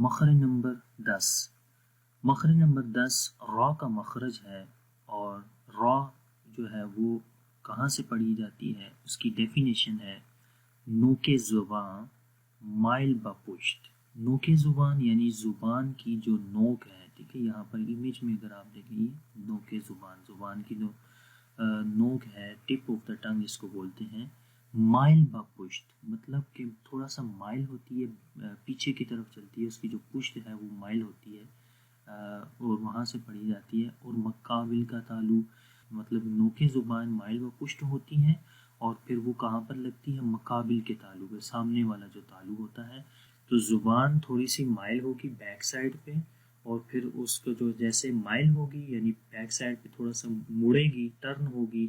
مخرج نمبر 10. مخرج نمبر 10 را کا مخرج ہے، اور را جو ہے وہ کہاں سے پڑھی جاتی ہے، اس کی ڈیفینیشن ہے نوک زبان مائل با پشت. نوک زبان یعنی زبان کی جو نوک ہے، ٹھیک ہے، یہاں پر امیج میں اگر آپ دیکھیں یہ نوک زبان کی جو نوک ہے، ٹپ آف دا ٹنگ اس کو بولتے ہیں. مائل با پشت مطلب کہ تھوڑا سا مائل ہوتی ہے، پیچھے کی طرف چلتی ہے، اس کی جو پشت ہے وہ مائل ہوتی ہے اور وہاں سے پڑھی جاتی ہے. اور مقابل کا تالو مطلب نوک زبان مائل و پشت ہوتی ہیں، اور پھر وہ کہاں پر لگتی ہے، مقابل کے تالو پہ، سامنے والا جو تالو ہوتا ہے. تو زبان تھوڑی سی مائل ہوگی بیک سائڈ پہ، اور پھر اس کو جو جیسے مائل ہوگی یعنی بیک سائڈ پہ تھوڑا سا مڑے گی، ٹرن ہوگی،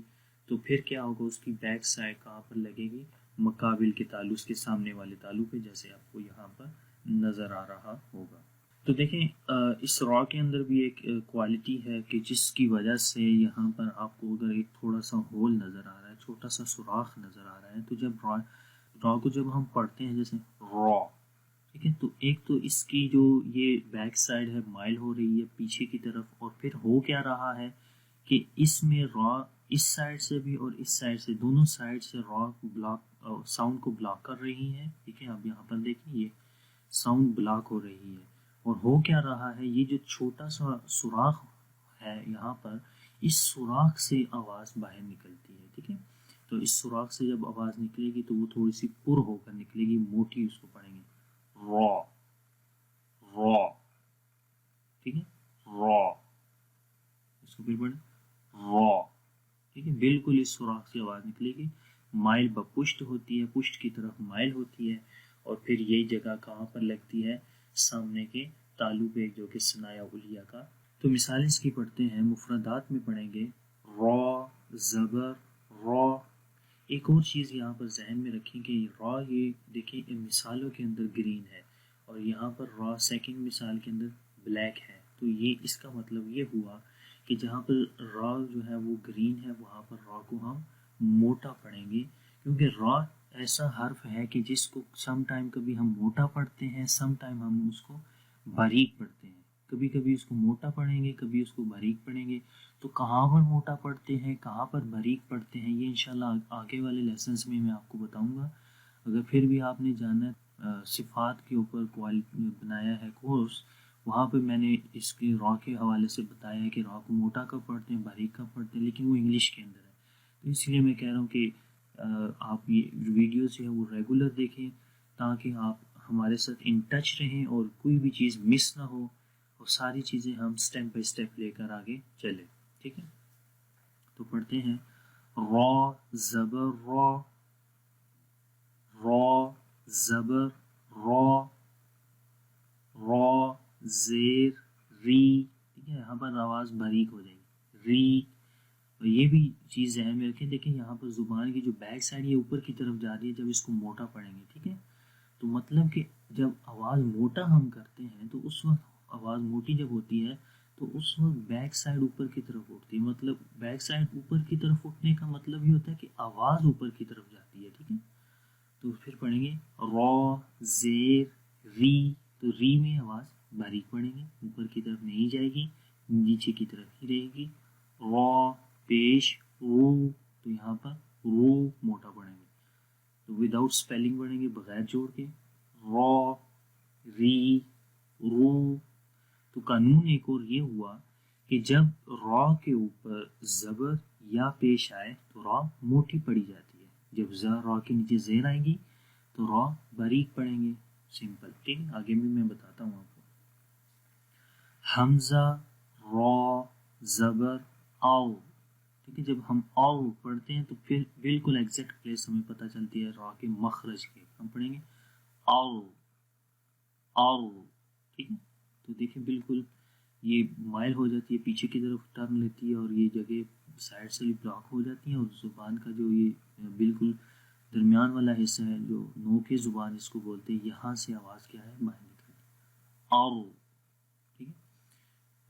تو پھر کیا ہوگا، اس کی بیک سائڈ کہاں پر لگے گی، مقابل کے تالو، اس کے سامنے والے تالو پہ، جیسے آپ کو یہاں پر نظر آ رہا ہوگا. تو دیکھیں اس را کے اندر بھی ایک کوالٹی ہے کہ جس کی وجہ سے یہاں پر آپ کو اگر ایک تھوڑا سا ہول نظر آ رہا ہے، چھوٹا سا سوراخ نظر آ رہا ہے، تو جب را کو جب ہم پڑھتے ہیں جیسے را، ٹھیک ہے، تو ایک تو اس کی جو یہ بیک سائڈ ہے مائل ہو رہی ہے پیچھے کی طرف، اور پھر ہو کیا رہا ہے کہ اس میں را اس سائڈ سے بھی اور اس سائڈ سے، دونوں سائڈ سے را بلاک ساؤنڈ کو بلاک کر رہی ہے. ٹھیک ہے، اب یہاں پر دیکھیں یہ ساؤنڈ بلاک ہو رہی ہے، اور ہو کیا رہا ہے، یہ جو چھوٹا سا سوراخ ہے یہاں پر، اس سوراخ سے آواز باہر نکلتی ہے. ٹھیک ہے، تو اس سوراخ سے جب آواز نکلے گی تو وہ تھوڑی سی پر ہو کر نکلے گی، موٹی، اس کو پڑھیں گے را را. ٹھیک ہے، را، اس کو پھر پڑھیں را. ٹھیک ہے، بالکل اس سوراخ سے آواز نکلے گی، مائل با پشت ہوتی ہے، پشت کی طرف مائل ہوتی ہے، اور پھر یہی جگہ کہاں پر لگتی ہے، سامنے کے تالو پہ، جو کہ ثنایا علیہ کا. تو مثال اس کی پڑھتے ہیں، مفردات میں پڑھیں گے را زبر را. ایک اور چیز یہاں پر ذہن میں رکھیں کہ را، یہ دیکھیں ان مثالوں کے اندر گرین ہے، اور یہاں پر را سیکنڈ مثال کے اندر بلیک ہے. تو یہ اس کا مطلب یہ ہوا کہ جہاں پر را جو ہے وہ گرین ہے، وہاں پر را کو ہم موٹا پڑھیں گے، کیونکہ را ایسا حرف ہے کہ جس کو سم ٹائم کبھی ہم موٹا پڑھتے ہیں، سم ٹائم ہم اس کو باریک پڑھتے ہیں. کبھی کبھی اس کو موٹا پڑھیں گے، کبھی اس کو باریک پڑھیں گے. تو کہاں پر موٹا پڑھتے ہیں، کہاں پر باریک پڑھتے ہیں، یہ انشاءاللہ آگے والے لیسنز میں آپ کو بتاؤں گا. اگر پھر بھی آپ نے جانا صفات کے اوپر بنایا ہے کورس، وہاں پہ میں نے اس کی را کے حوالے سے بتایا ہے کہ را کو موٹا کب پڑھتے ہیں، باریک کب پڑھتے ہیں، لیکن وہ انگلش کے اندر ہے. تو اس لیے میں کہہ رہا ہوں کہ آپ یہ ویڈیوز جو ہے وہ ریگولر دیکھیں، تاکہ آپ ہمارے ساتھ ان ٹچ رہیں اور کوئی بھی چیز مس نہ ہو، اور ساری چیزیں ہم سٹیپ بائی سٹیپ لے کر آگے چلیں. ٹھیک ہے، تو پڑھتے ہیں را زبر را، را زبر را، را زیر ری. ٹھیک ہے، یہاں پر آواز باریک ہو جائے گی، ری. اور یہ بھی چیز ذہن میں رکھیں، دیکھیں یہاں پر زبان کی جو بیک سائڈ یہ اوپر کی طرف جا رہی ہے جب اس کو موٹا پڑھیں گے. ٹھیک ہے، تو مطلب کہ جب آواز موٹا ہم کرتے ہیں تو اس وقت آواز موٹی جب ہوتی ہے تو اس وقت بیک سائڈ اوپر کی طرف اٹھتی ہے. مطلب بیک سائڈ اوپر کی طرف اٹھنے کا مطلب یہ ہوتا ہے کہ آواز اوپر کی طرف جاتی ہے. ٹھیک ہے، تو پھر پڑھیں گے را زیر ری. تو ری میں آواز باریک پڑھیں گے، اوپر کی طرف نہیں جائے گی، نیچے کی طرف ہی رہے گی. را پیش رو، تو یہاں پر رو موٹا پڑھیں گے، تو وداؤٹ سپیلنگ پڑھیں گے، بغیر جوڑ کے، را ری رو. تو قانون ایک اور یہ ہوا کہ جب را کے اوپر زبر یا پیش آئے تو را موٹی پڑھی جاتی ہے، جب را کے نیچے زیر آئے گی تو را باریک پڑھیں گے. سمپل. ٹھیک ہے، آگے بھی میں بتاتا ہوں آپ کو. حمزہ را زبر آؤ. ٹھیک ہے، جب ہم آؤ پڑھتے ہیں تو پھر بالکل ایگزیکٹ پلیس ہمیں پتہ چلتی ہے را کے مخرج کے. ہم پڑھیں گے آؤ آؤ. ٹھیک ہے، تو دیکھیں بالکل یہ مائل ہو جاتی ہے، پیچھے کی طرف ٹرن لیتی ہے، اور یہ جگہ سائڈ سے بھی بلاک ہو جاتی ہیں، اور زبان کا جو یہ بالکل درمیان والا حصہ ہے جو نوک زبان اس کو بولتے ہیں، یہاں سے آواز کیا ہے، باہر نکلتی ہے، آؤ. ٹھیک ہے،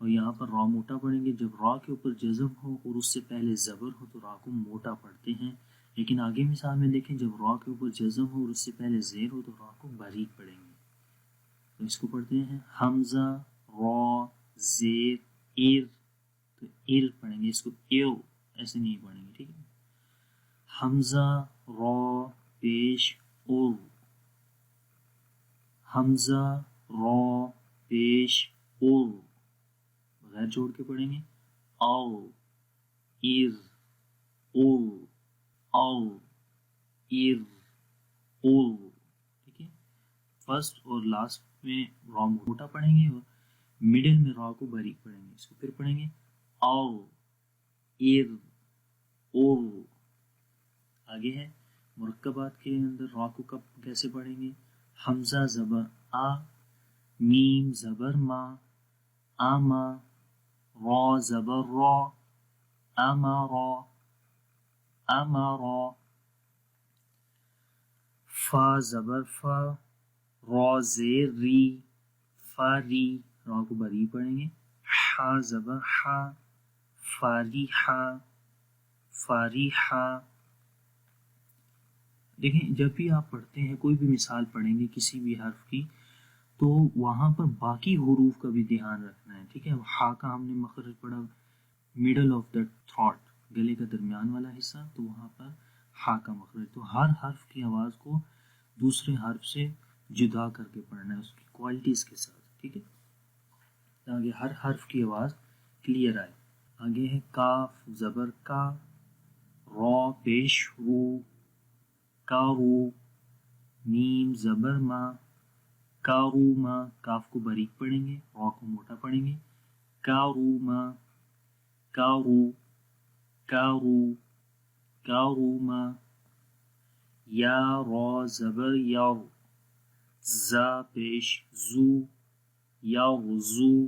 اور یہاں پر را موٹا پڑھیں گے. جب را کے اوپر جزم ہو اور اس سے پہلے زبر ہو تو را کو موٹا پڑھتے ہیں، لیکن آگے مثال میں دیکھیں جب را کے اوپر جزم ہو اور اس سے پہلے زیر ہو تو را کو باریک پڑھیں گے. تو اس کو پڑھتے ہیں حمزہ را زیر ایر، تو ایر پڑھیں گے، اس کو ایو ایسے نہیں پڑھیں گے، ٹھیک ہے. حمزہ را پیش او، حمزہ را پیش او، بغیر جوڑ کے پڑھیں گے او ایر او او ایر او، ٹھیک ہے. فرسٹ اور لاسٹ میں را موٹا پڑھیں گے اور مڈل میں را کو باریک پڑھیں گے. اس کو پھر پڑھیں گے او ایر او. آگے ہے مرکبات کے اندر را کو کب کیسے پڑھیں گے؟ حمزہ زبر آ، میم زبر ما، آما، را زبر را، آمارا آمارا، فا زبر فا، را زیر ری، فاری، را کو بری پڑھیں گے. حا زبر حا، فاری حا، فاری حا. دیکھیں جب بھی آپ پڑھتے ہیں، کوئی بھی مثال پڑھیں گے کسی بھی حرف کی، تو وہاں پر باقی حروف کا بھی دھیان رکھنا ہے، ٹھیک ہے. ہا کا ہم نے مخرج پڑھا middle of the throat، گلے کا درمیان والا حصہ، تو وہاں پر ہا کا مخرج، تو ہر حرف کی آواز کو دوسرے حرف سے جدا کر کے پڑھنا ہے، اس کی کوالٹیز کے ساتھ، ٹھیک ہے، تاکہ ہر حرف کی آواز کلیئر آئے. آگے ہے کاف زبر کا، را پیش رو، کارو، میم زبر ما، کاروما، کاف کو باریک پڑھیں گے، را کو موٹا پڑھیں گے. کاروما کارو کارو کاروما. یا را زبر یاو، زا پیش زو، یارزو،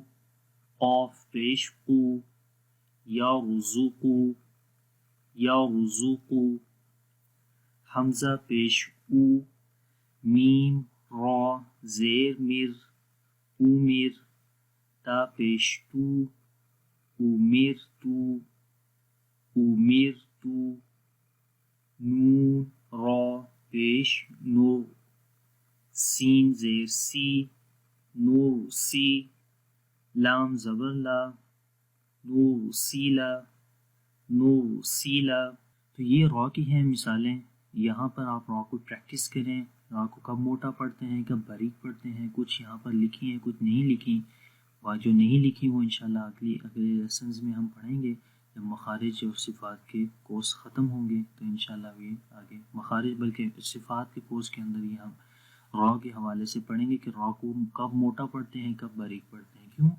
قاف پیش قو، یارزقو یارزقو. حمزہ پیش او، میم را زیر مر، اومر، تا پیش تو، اومر تو اومر تو. نون را پیش نو، سین زیر سی، نو سی. لام زبر لا، نو سیلا نو سیلا. تو یہ را کی ہیں مثالیں. یہاں پر آپ را کو پریکٹس کریں، را کو کب موٹا پڑھتے ہیں کب باریک پڑھتے ہیں. کچھ یہاں پر لکھی ہیں کچھ نہیں لکھی، اور جو نہیں لکھی وہ انشاءاللہ اگلے لیسنز میں ہم پڑھیں گے. جب مخارج اور صفات کے کورس ختم ہوں گے تو انشاءاللہ یہ آگے مخارج بلکہ صفات کے کورس کے اندر یہ ہم را کے حوالے سے پڑھیں گے کہ را کو کب موٹا پڑھتے ہیں کب باریک پڑھتے ہیں. کیوں؟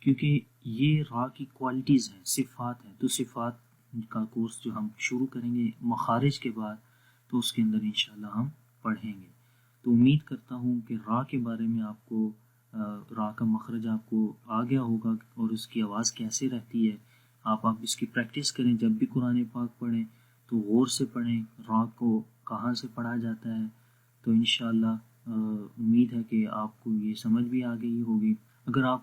کیونکہ یہ را کی کوالٹیز ہیں، صفات ہیں. تو صفات کا کورس جو ہم شروع کریں گے مخارج کے بعد، تو اس کے اندر انشاءاللہ ہم پڑھیں گے. تو امید کرتا ہوں کہ را کے بارے میں آپ کو را کا مخرج آپ کو آ گیا ہوگا اور اس کی آواز کیسے رہتی ہے. آپ اس کی پریکٹس کریں. جب بھی قرآن پاک پڑھیں تو غور سے پڑھیں را کو کہاں سے پڑھا جاتا ہے. تو انشاءاللہ امید ہے کہ آپ کو یہ سمجھ بھی آ گئی ہوگی. اگر آپ کو